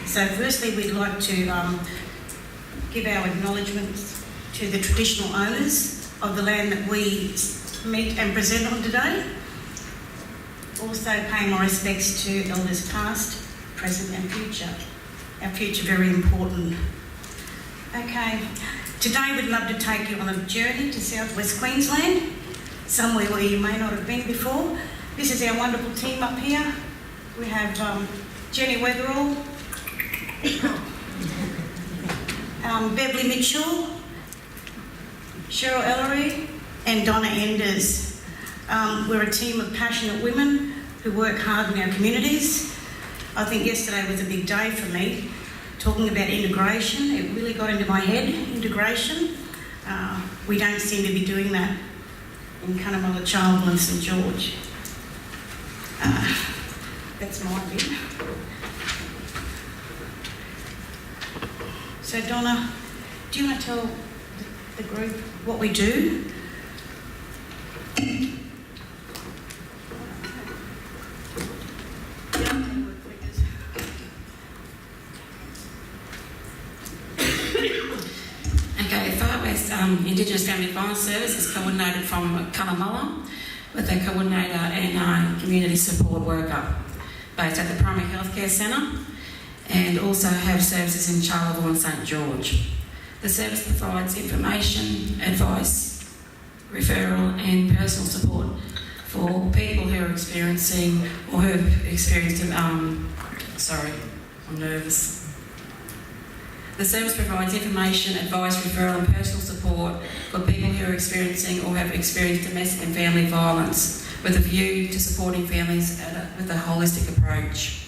So firstly, we'd like to give our acknowledgements to the traditional owners of the land that we meet and present on today. Also paying my respects to elders past, present and future. Our future very important. Okay, today we'd love to take you on a journey to southwest Queensland, somewhere where you may not have been before. This is our wonderful team up here. We have Jenny Weatherall, Beverly Mitchell, Cheryl Ellery and Donna Enders. We're a team of passionate women who work hard in our communities. I think yesterday was a big day for me, talking about integration. It really got into my head, integration. We don't seem to be doing that in Cunnamulla, Charleville and St George. That's my bit. So Donna, do you want to tell the group what we do? Okay, Far West Indigenous Family Violence Service is coordinated from Cunnamulla with a coordinator and community support worker based at the Primary Healthcare Centre, and also have services in Charleville and St George. The service provides information, advice, referral and personal support for people who are experiencing or who have experienced, sorry, I'm nervous. The service provides information, advice, referral and personal support for people who are experiencing or have experienced domestic and family violence, with a view to supporting families with a holistic approach.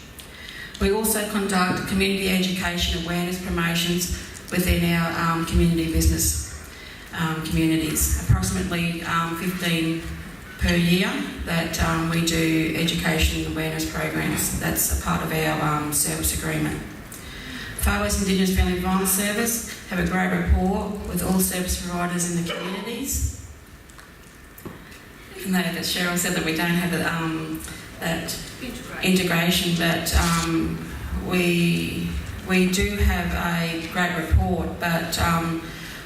We also conduct community education awareness promotions within our community business communities, approximately 15 per year that we do education and awareness programs. That's a part of our service agreement. Far West Indigenous Family Violence Service have a great rapport with all service providers in the communities. Even though that Cheryl said that we don't have that integration, but we do have a great rapport, but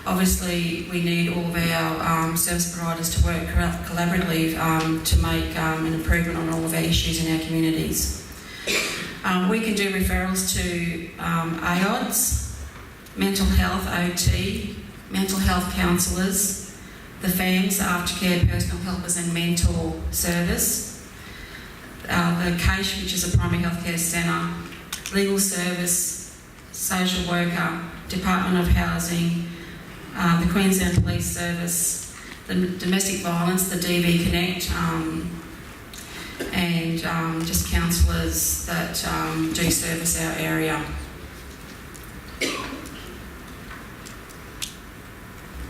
obviously we need all of our service providers to work collaboratively to make an improvement on all of our issues in our communities. We can do referrals to AODs, mental health OT, mental health counsellors, the FAMS, aftercare personal helpers and mentor service, the CASH, which is a primary healthcare centre, legal service, social worker, Department of Housing, the Queensland Police Service, the domestic violence, the DV Connect, and just counsellors that do service our area.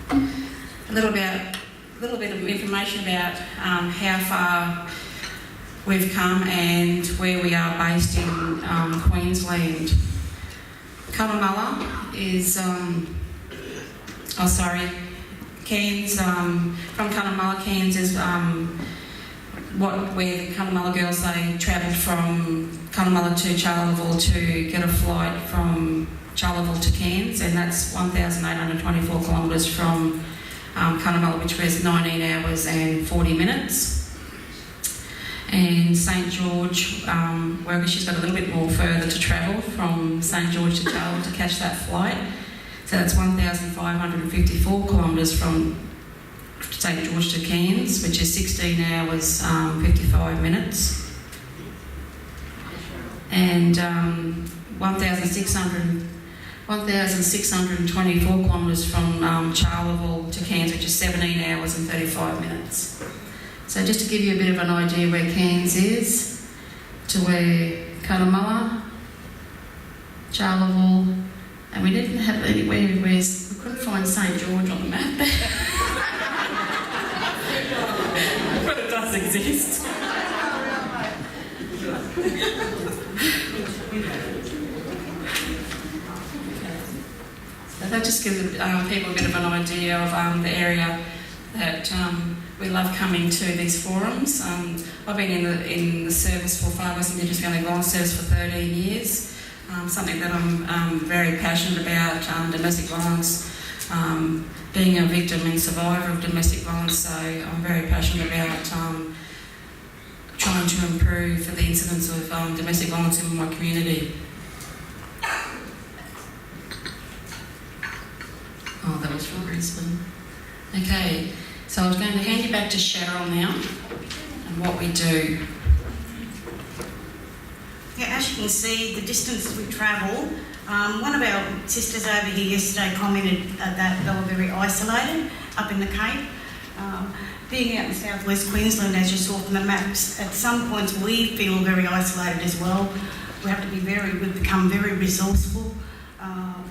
A little bit of information about how far we've come and where we are based in Queensland. Cunnamulla is, Cairns, from Cunnamulla, Cairns is where the Cunnamulla girls, they travelled from Cunnamulla to Charleville to get a flight from Charleville to Cairns, and that's 1,824 kilometres from Cunnamulla, which was 19 hours and 40 minutes. And St George, wherever she's got a little bit more further to travel from St George to Charleville to catch that flight. So that's 1,554 kilometres from St George to Cairns, which is 16 hours 55 minutes. And 1,624 kilometres from Charleville to Cairns, which is 17 hours and 35 minutes. So just to give you a bit of an idea where Cairns is, to where Cunnamulla, Charleville, and we didn't have anywhere we couldn't find St George on the map. But it does exist. So that just gives people a bit of an idea of the area that we love coming to these forums. I've been in the service for Far West Indigenous Family Violence Service for 13 years. something that I'm very passionate about, domestic violence, being a victim and survivor of domestic violence, so I'm very passionate about trying to improve the incidence of domestic violence in my community. Oh, that was from Brisbane. Okay, so I was going to hand you back to Cheryl now and what we do. Yeah, as you can see, the distance we travel, one of our sisters over here yesterday commented that they were very isolated up in the Cape. Being out in southwest Queensland, as you saw from the maps, at some points we feel very isolated as well. We've become very resourceful.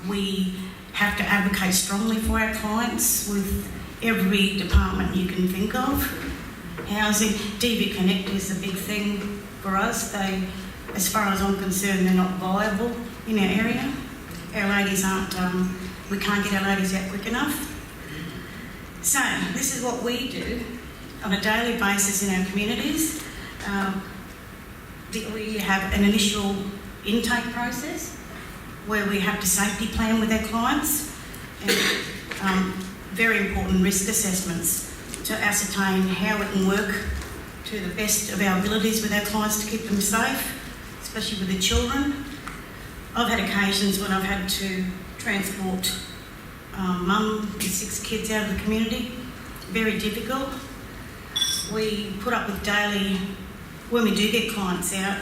We have to advocate strongly for our clients with every department you can think of. Housing, DV Connect is a big thing for us. As far as I'm concerned, they're not viable in our area. Our ladies we can't get our ladies out quick enough. So this is what we do on a daily basis in our communities. We have an initial intake process where we have to safety plan with our clients and very important risk assessments to ascertain how we can work to the best of our abilities with our clients to keep them safe, especially with the children. I've had occasions when I've had to transport mum with 6 kids out of the community. Very difficult. We put up with daily, when we do get clients out,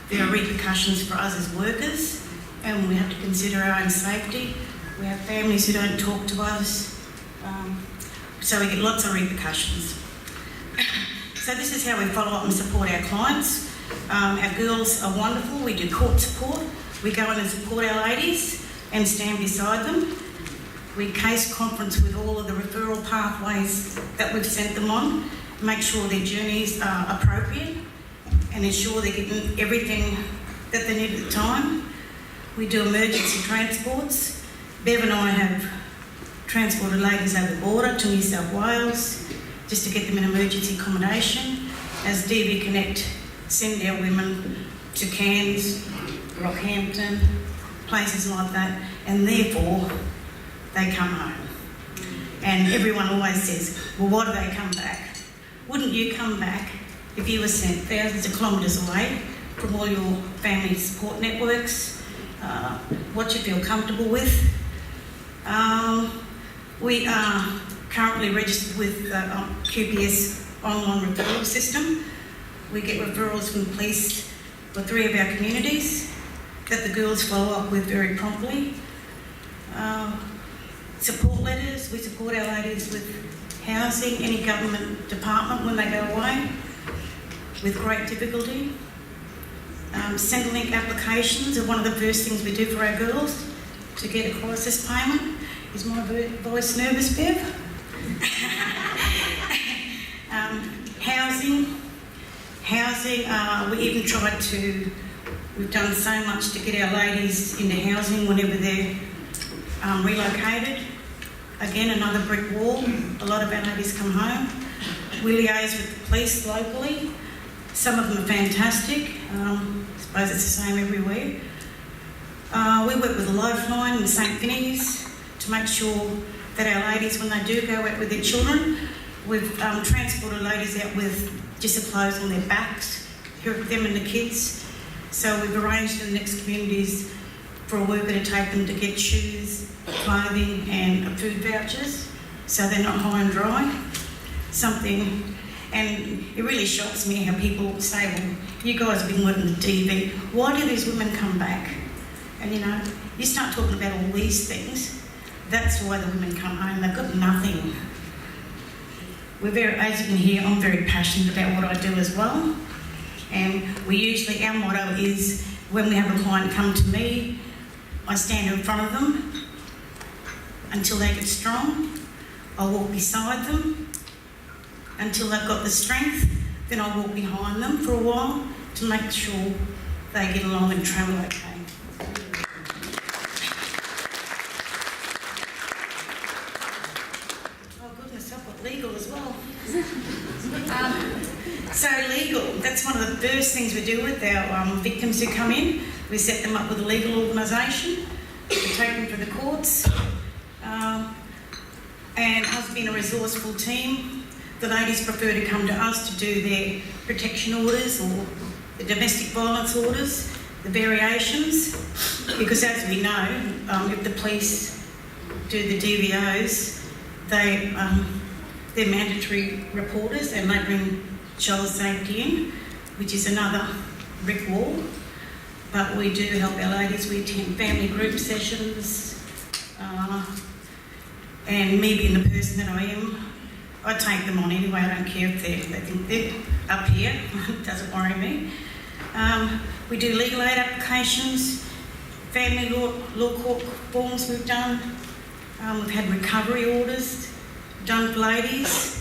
there are repercussions for us as workers, and we have to consider our own safety. We have families who don't talk to us, so we get lots of repercussions. So this is how we follow up and support our clients. Our girls are wonderful. We do court support. We go in and support our ladies and stand beside them. We case conference with all of the referral pathways that we've sent them on, make sure their journeys are appropriate and ensure they're getting everything that they need at the time. We do emergency transports. Bev and I have transported ladies over the border to New South Wales just to get them in emergency accommodation. As DV Connect send our women to Cairns, Rockhampton, places like that, and therefore they come home. And everyone always says, well, why do they come back? Wouldn't you come back if you were sent thousands of kilometres away from all your family support networks, what you feel comfortable with? We are currently registered with QPS online referral system. We get referrals from the police for 3 of our communities that the girls follow up with very promptly. Support letters, we support our ladies with housing, any government department when they go away, with great difficulty. Centrelink applications are one of the first things we do for our girls to get a crisis payment. Is my voice nervous, Bev? Housing, we even tried to, we've done so much to get our ladies into housing whenever they're relocated. Again, another brick wall. A lot of our ladies come home. We liaise with the police locally. Some of them are fantastic. I suppose it's the same everywhere. We work with the Lifeline and St Finnies to make sure that our ladies, when they do go out with their children, we've transported ladies out with just the clothes on their backs, them and the kids. So we've arranged in the next communities for a worker to take them to get shoes, clothing and food vouchers, so they're not high and dry. And it really shocks me how people say, well, you guys have been working with DV, why do these women come back? And you start talking about all these things, that's why the women come home, they've got nothing. As you can hear, I'm very passionate about what I do as well. And our motto is, when we have a client come to me, I stand in front of them until they get strong. I walk beside them until they've got the strength. Then I walk behind them for a while to make sure they get along and travel okay. Oh goodness, I've got legal as well. So legal, that's one of the first things we do with our victims who come in. We set them up with a legal organisation. We take them to the courts. And us being a resourceful team, the ladies prefer to come to us to do their protection orders or the domestic violence orders, the variations, because as we know, if the police do the DVOs, they're mandatory reporters and they bring child safety in, which is another brick wall. But we do help our ladies. We attend family group sessions, and me being the person that I am, I take them on anyway. I don't care if they think they're up here. It doesn't worry me. We do legal aid applications, family law court forms we've done. We've had recovery orders done for ladies.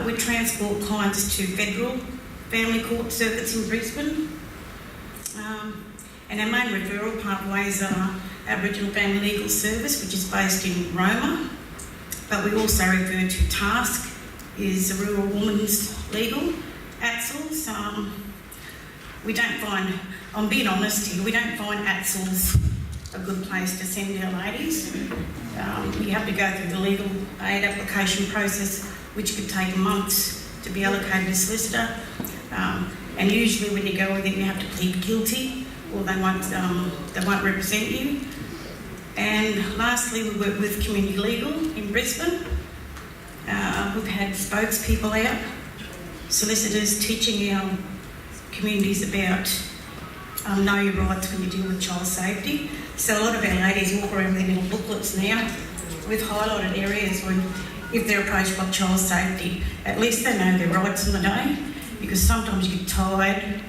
We transport clients to federal family court circuits in Brisbane. And our main referral pathways are Aboriginal Family Legal Service, which is based in Roma, but we also refer to TASK, is a Rural Women's Legal, ATSLs. We don't find, I'm being honest here, we don't find ATSLs a good place to send our ladies. You have to go through the legal aid application process, which could take months to be allocated a solicitor. And usually when you go with it, you have to plead guilty, or they won't represent you. And lastly, we work with Community Legal in Brisbane. We've had spokespeople out, solicitors teaching our communities about know your rights when you deal with child safety. So a lot of our ladies walk around with their little booklets now with highlighted areas when, if they're approached by child safety, at least they know their rights in the day, because sometimes you get tired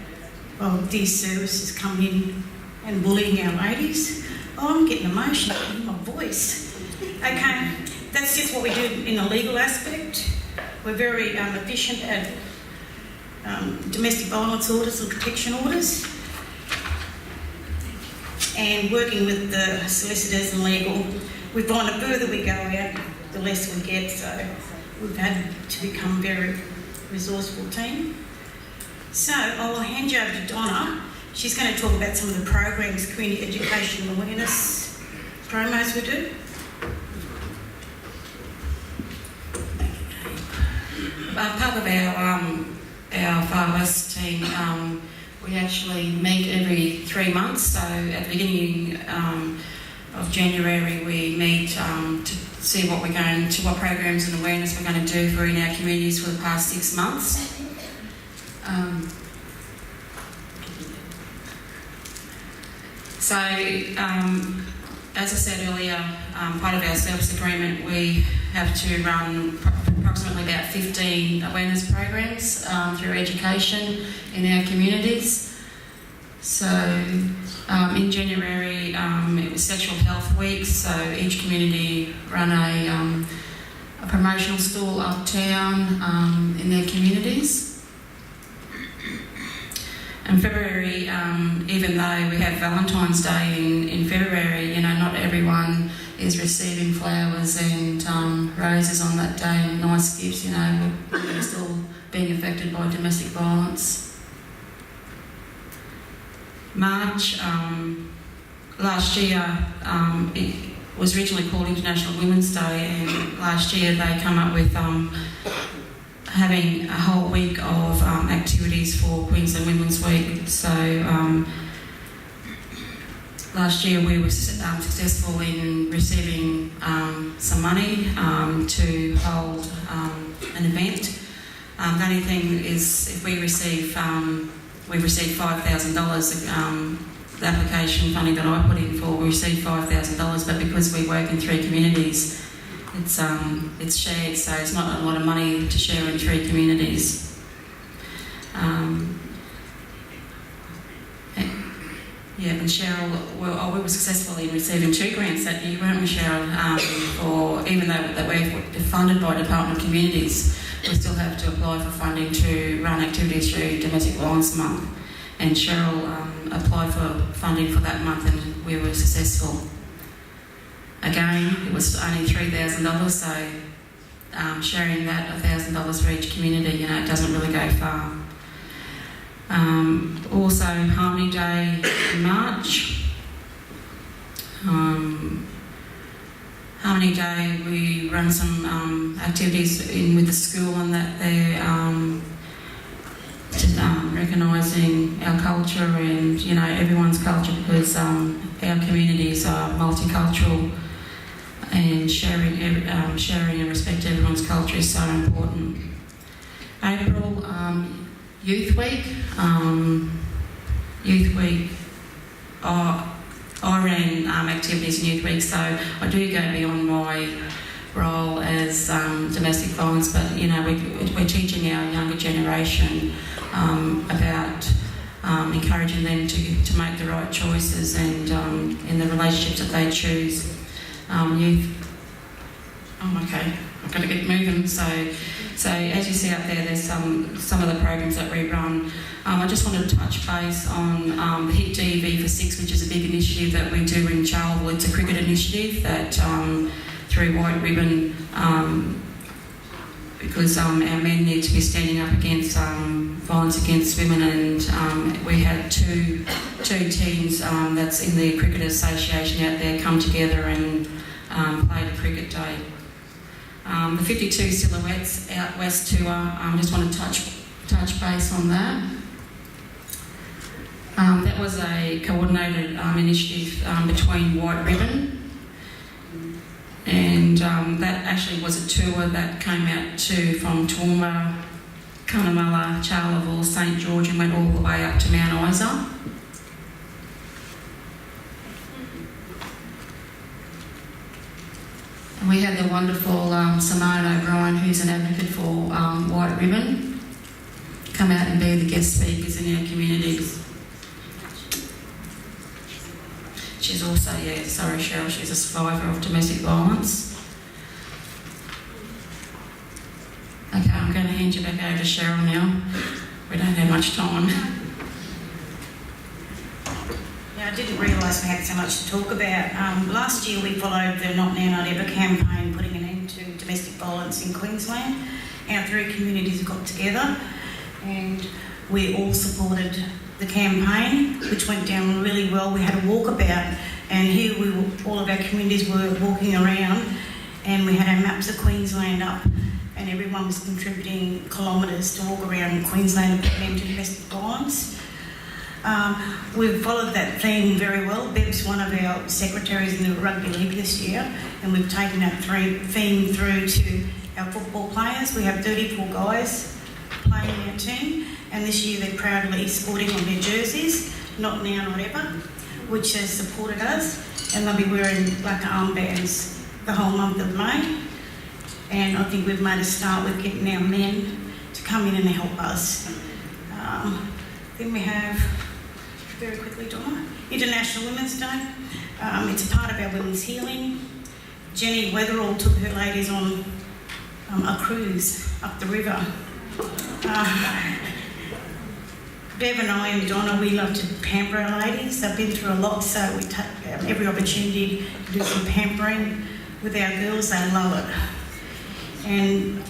of these services coming in and bullying our ladies. Oh, I'm getting emotional in my voice. Okay, that's just what we do in the legal aspect. We're very efficient at domestic violence orders and protection orders, and working with the solicitors and legal. We find the further we go out, the less we get, so we've had to become a very resourceful team. So I'll hand you over to Donna. She's going to talk about some of the programs, community education and awareness promos we do. Part of our Far West team, we actually meet every 3 months. So at the beginning of January, we meet to see what programs and awareness we're going to do in our communities for the past 6 months. As I said earlier, part of our service agreement, we have to run approximately about 15 awareness programs through education in our communities. So in January, it was Sexual Health Week, so each community run a promotional stall uptown in their communities. In February, even though we have Valentine's Day in February, not everyone is receiving flowers and roses on that day and nice gifts, we're still being affected by domestic violence. March last year, it was originally called International Women's Day, and last year they come up with having a whole week of activities for Queensland Women's Week. So last year we were successful in receiving some money to hold an event. The only thing is, if we received $5,000. The application funding that I put in for, we received $5,000, but because we work in 3 communities, it's shared, so it's not a lot of money to share in 3 communities. And Cheryl, we were successful in receiving 2 grants that year, weren't we, Cheryl? Even though that we're funded by Department of Communities, we still have to apply for funding to run activities through Domestic Violence Month. And Cheryl applied for funding for that month, and we were successful. Again, it was only $3,000, so sharing that $1,000 for each community, it doesn't really go far. Also Harmony Day in March. Harmony Day, we run some activities in with the school, and that they're just recognising our culture and everyone's culture, because our communities are multicultural, and sharing and respect everyone's culture is so important. April, Youth Week. Youth Week, I ran activities in Youth Week, so I do go beyond my role as domestic violence, but we're teaching our younger generation about encouraging them to make the right choices and in the relationships that they choose. Okay, I've got to get moving. So as you see up there's some of the programs that we run. I just wanted to touch base on the HIT DV for 6, which is a big initiative that we do in Charleville. It's a cricket initiative that through White Ribbon, because our men need to be standing up against violence against women, and we had two teams that's in the Cricket Association out there come together and played a cricket day. The 52 Silhouettes Out West tour, just want to touch base on that. That was a coordinated initiative between White Ribbon, and that actually was a tour that came out from Toowoomba, Cunnamulla, Charleville, St George, and went all the way up to Mount Isa. And we had the wonderful Simone O'Brien, who's an advocate for White Ribbon, come out and be the guest speakers in our communities. She's also, Cheryl, she's a survivor of domestic violence. Okay, I'm going to hand you back over to Cheryl now. We don't have much time. I didn't realise we had so much to talk about. Last year we followed the Not Now Not Ever campaign, putting an end to domestic violence in Queensland. Our 3 communities got together and we all supported the campaign, which went down really well. We had a walkabout, and here all of our communities were walking around, and we had our maps of Queensland up, and everyone was contributing kilometres to walk around Queensland and put an end to domestic violence. We've followed that theme very well. Beb's one of our secretaries in the rugby league this year, and we've taken that theme through to our football players. We have 34 guys playing in our team, and this year they're proudly sporting on their jerseys, Not Now Not Ever, which has supported us, and they'll be wearing like armbands the whole month of May. And I think we've made a start with getting our men to come in and help us. Then we have, very quickly, Donna, International Women's Day. It's a part of our women's healing. Jenny Weatherall took her ladies on a cruise up the river. Bev and I and Donna, we love to pamper our ladies. They've been through a lot, so we take every opportunity to do some pampering with our girls. They love it. And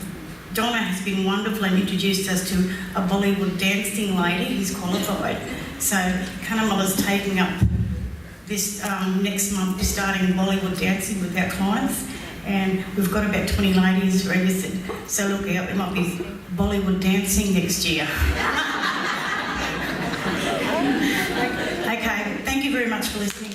Donna has been wonderful and introduced us to a Bollywood dancing lady who's qualified. So Cunnamulla's taking up this next month, we're starting Bollywood dancing with our clients, and we've got about 20 ladies registered. So look out, there might be Bollywood dancing next year. Okay, thank you very much for listening.